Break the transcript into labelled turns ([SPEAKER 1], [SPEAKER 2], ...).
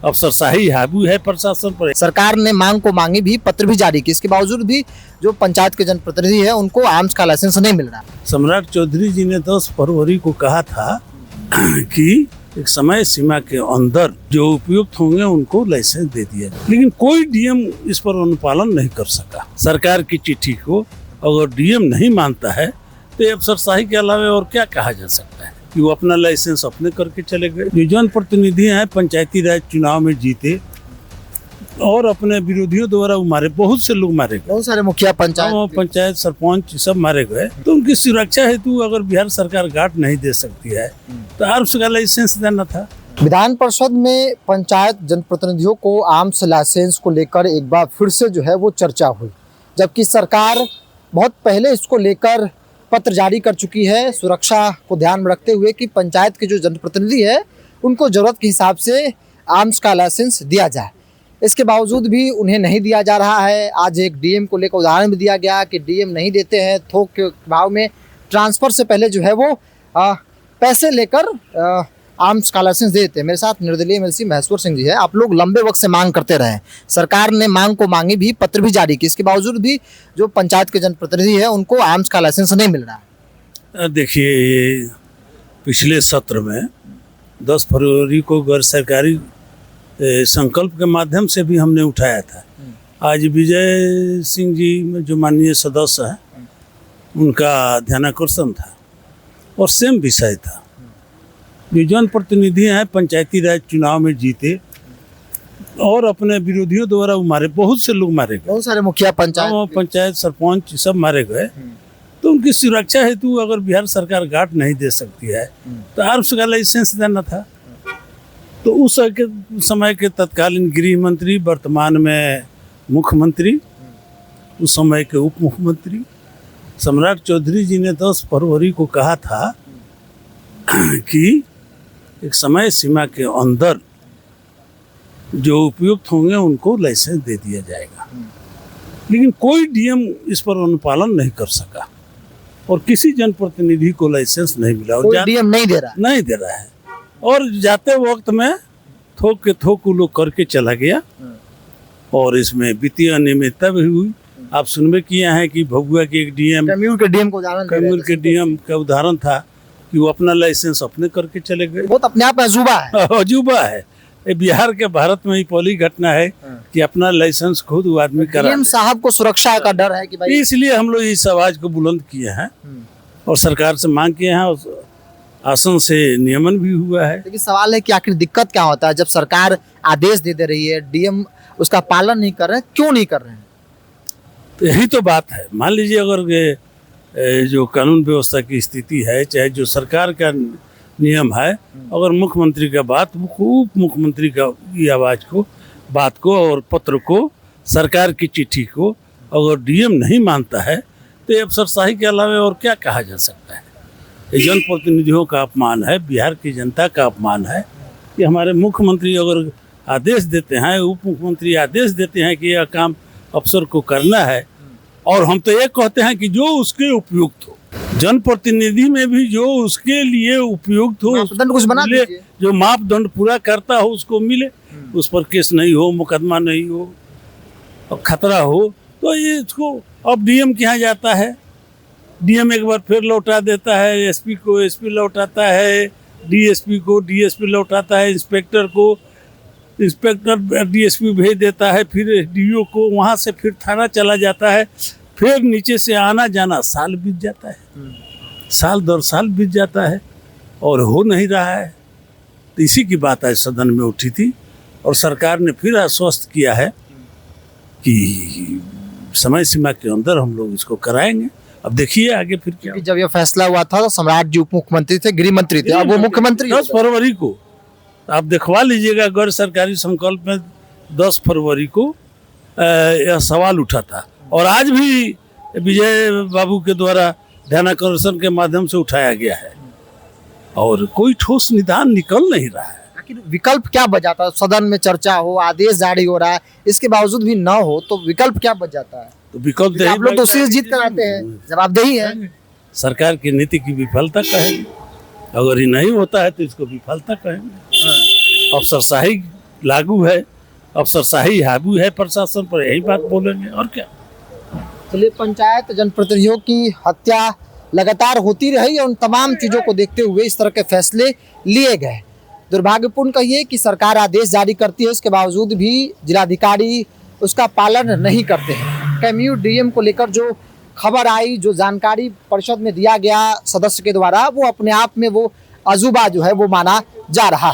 [SPEAKER 1] अफसरशाही हावी है प्रशासन पर।
[SPEAKER 2] सरकार ने मांग को मांगी भी, पत्र भी जारी किया, इसके बावजूद भी जो पंचायत के जनप्रतिनिधि है उनको आर्म्स का लाइसेंस नहीं मिल रहा।
[SPEAKER 1] सम्राट चौधरी जी ने 10 फरवरी को कहा था कि एक समय सीमा के अंदर जो उपयुक्त होंगे उनको लाइसेंस दे दिया जाए, लेकिन कोई डीएम इस पर अनुपालन नहीं कर सका। सरकार की चिट्ठी को अगर डीएम नहीं मानता है तो अफसरशाही के अलावा और क्या कहा जा सकता है कि वो अपना लाइसेंस अपने करके चले गए। जो जनप्रतिनिधि हैं पंचायती राज चुनाव में जीते और अपने विरोधियों द्वारा मारे, बहुत से लोग मारे गए,
[SPEAKER 2] बहुत सारे मुखिया
[SPEAKER 1] पंचायत सरपंच सब मारे गए। तो उनकी सुरक्षा हेतु अगर बिहार सरकार गार्ड नहीं दे सकती है तो आर्म्स का लाइसेंस देना था।
[SPEAKER 2] विधान परिषद में पंचायत जनप्रतिनिधियों को आर्म्स लाइसेंस को लेकर एक बार फिर से जो है वो चर्चा हुई, जबकि सरकार बहुत पहले इसको लेकर पत्र जारी कर चुकी है, सुरक्षा को ध्यान में रखते हुए कि पंचायत के जो जनप्रतिनिधि है उनको जरूरत के हिसाब से आर्म्स का लाइसेंस दिया जाए। इसके बावजूद भी उन्हें नहीं दिया जा रहा है। आज एक डीएम को लेकर उदाहरण भी दिया गया कि डीएम नहीं देते हैं, थोक के भाव में ट्रांसफर से पहले जो है वो पैसे लेकर आर्म्स का लाइसेंस देते हैं। मेरे साथ निर्दलीय एमएलसी महेश्वर सिंह जी है। आप लोग लंबे वक्त से मांग करते रहे, सरकार ने मांग को मांगी भी, पत्र भी जारी किया, इसके बावजूद भी जो पंचायत के जनप्रतिनिधि है उनको आर्म्स का लाइसेंस नहीं मिल रहा।
[SPEAKER 1] देखिए, पिछले सत्र में 10 फरवरी को गैर सरकारी संकल्प के माध्यम से भी हमने उठाया था। आज विजय सिंह जी जो माननीय सदस्य हैं उनका ध्यानाकर्षण था और सेम विषय था। जो जनप्रतिनिधि हैं पंचायती राज चुनाव में जीते और अपने विरोधियों द्वारा मारे, बहुत से लोग मारे गए,
[SPEAKER 2] बहुत सारे मुखिया
[SPEAKER 1] पंचायत सरपंच सब मारे गए। तो उनकी सुरक्षा हेतु अगर बिहार सरकार गार्ड नहीं दे सकती है तो आर्म्स का लाइसेंस देना था। तो उस समय के तत्कालीन गृह मंत्री, वर्तमान में मुख्यमंत्री, उस समय के उप मुख्यमंत्री सम्राट चौधरी जी ने 10 फरवरी को कहा था कि एक समय सीमा के अंदर जो उपयुक्त होंगे उनको लाइसेंस दे दिया जाएगा, लेकिन कोई डीएम इस पर अनुपालन नहीं कर सका और किसी जनप्रतिनिधि को लाइसेंस नहीं मिला। और
[SPEAKER 2] डीएम नहीं दे रहा है
[SPEAKER 1] और जाते वक्त में थोक के थोक लोग करके चला गया और इसमें वित्तीय अनियमितता भी हुई। आप सुनबे किए हैं कि भभुआ के एक डीएम,
[SPEAKER 2] कैमूर के डीएम
[SPEAKER 1] का उदाहरण था कि वो अपना लाइसेंस अपने करके चले गए।
[SPEAKER 2] बहुत अपने आप
[SPEAKER 1] अजूबा है। ये बिहार के भारत में ही पहली घटना है कि अपना लाइसेंस खुद वो आदमी करा।
[SPEAKER 2] डीएम साहब को सुरक्षा का डर है कि भाई,
[SPEAKER 1] इसलिए हम लोग इस आवाज को बुलंद किए हैं और सरकार से मांग किए हैं और आसन से नियमन भी हुआ है।
[SPEAKER 2] लेकिन सवाल है कि आखिर दिक्कत क्या होता है जब सरकार आदेश दे रही है, डीएम उसका पालन नहीं कर रहे हैं, क्यों नहीं कर रहे हैं?
[SPEAKER 1] तो यही तो बात है। मान लीजिए अगर जो कानून व्यवस्था की स्थिति है, चाहे जो सरकार का नियम है, अगर मुख्यमंत्री का बात, उप मुख्यमंत्री का ये आवाज को, बात को और पत्र को, सरकार की चिट्ठी को अगर डीएम नहीं मानता है तो अफसरशाही के अलावा और क्या कहा जा सकता है? जनप्रतिनिधियों का अपमान है, बिहार की जनता का अपमान है कि हमारे मुख्यमंत्री अगर आदेश देते हैं, उप मुख्यमंत्री आदेश देते हैं कि यह काम अफसर को करना है और हम तो ये कहते हैं कि जो उसके उपयुक्त हो, जनप्रतिनिधि में भी जो उसके लिए उपयुक्त हो,
[SPEAKER 2] मापदंड कुछ बना दीजिए,
[SPEAKER 1] जो मापदंड पूरा करता हो उसको मिले, उस पर केस नहीं हो, मुकदमा नहीं हो और खतरा हो। तो ये इसको अब डीएम के यहाँ जाता है, डीएम एक बार फिर लौटा देता है, एसपी को एसपी लौटाता है, डीएसपी को डीएसपी लौटाता है, इंस्पेक्टर को इंस्पेक्टर डीएसपी भेज देता है, फिर डीओ को, वहाँ से फिर थाना चला जाता है, फिर नीचे से आना जाना साल बीत जाता है, साल दर साल बीत जाता है और हो नहीं रहा है। तो इसी की बात आज सदन में उठी थी और सरकार ने फिर आश्वस्त किया है कि समय सीमा के अंदर हम लोग इसको कराएंगे। अब देखिए आगे फिर क्या।
[SPEAKER 2] जब ये फैसला हुआ था तो सम्राट जी उप मुख्यमंत्री थे, गृह मंत्री थे, अब वो मुख्यमंत्री।
[SPEAKER 1] 10 फरवरी को आप दिखवा लीजिएगा, गैर सरकारी संकल्प में 10 फरवरी को यह सवाल उठा था और आज भी विजय बाबू के द्वारा ध्यानाकर्षण के माध्यम से उठाया गया है और कोई ठोस निदान निकल नहीं रहा है।
[SPEAKER 2] आखिर विकल्प क्या बचाता है? सदन में चर्चा हो, आदेश जारी हो रहा है, इसके बावजूद भी ना हो तो विकल्प क्या बच जाता है?
[SPEAKER 1] तो विकल्प
[SPEAKER 2] आप लोग तो शीर्ष जीत कर आते हैं, जवाबदेही है।
[SPEAKER 1] सरकार की नीति की विफलता कहेंगे, अगर ये नहीं होता है तो इसको विफलता कहेंगे, अफसरशाही लागू है, अफसरशाही हावी है प्रशासन पर, यही बात बोलेंगे और क्या।
[SPEAKER 2] चलिए, पंचायत जनप्रतिनिधियों की हत्या लगातार होती रही और उन तमाम चीज़ों को देखते हुए इस तरह के फैसले लिए गए। दुर्भाग्यपूर्ण कहिए कि सरकार आदेश जारी करती है, उसके बावजूद भी जिलाधिकारी उसका पालन नहीं करते हैं। कैमयू डीएम को लेकर जो खबर आई, जो जानकारी परिषद में दिया गया सदस्य के द्वारा, वो अपने आप में वो अजूबा जो है वो माना जा रहा है।